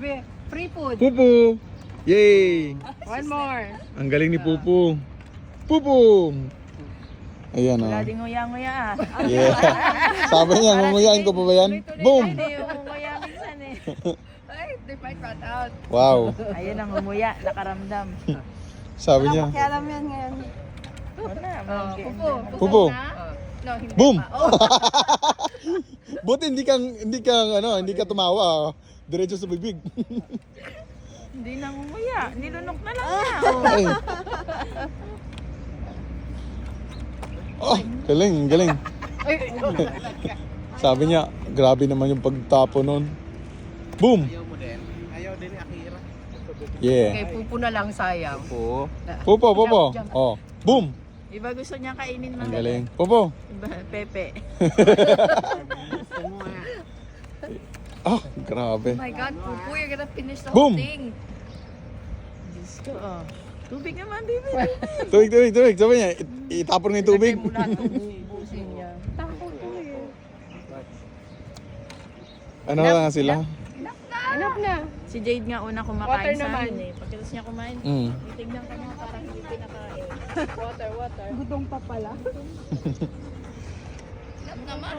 Sabi, free food. Pupu! Yay! One more. Ang galing ni Pupu. Pupu! Ayan o. Wala ding nguya-nguya ah. Yeah. Sabi niya, ngumunguyain ko pa ba yan? Boom! Hindi yung nguya minsan eh. Ay, they might cut out. Wow. Ayun ang ngumuya, nakaramdam. Sabi niya. Pakialam yan ngayon. Wala, Pupo. Pupo. Na? No, hindi Boom! pa. Oh. Buti hindi ka tumawa. Diretso sa bibig. Hindi na ngumuya, nilunok na lang niya. Oh. Ay. Oh, galing, galing. Sabi niya, grabe naman yung pagtapo nun. Boom! Ayaw din ni Akira. Yeah. Kay Pupo na lang, sayang. Po. Popo, popo. Oh, boom! Iba gusto niya kainin Ang mga galing. Popo. Iba, Pepe. Ah, grabe. Oh my God, Pupo, you're gonna finish the Boom. whole thing. Diyos ko, oh. Tubig naman, baby. Tubig, tubig, tubig. Sabi niya, itapon mo yung tubig. Lagay mo lahat ng bubusin niya. Tako po eh. Ano lang sila? Enough na. Si Jade nga una Water kumakain sa naman. amin eh. Pagkatapos niya kumain, Mm. titignan ka mga parang hindi pinakain. Water, water. Gudong pa pala. Enough naman.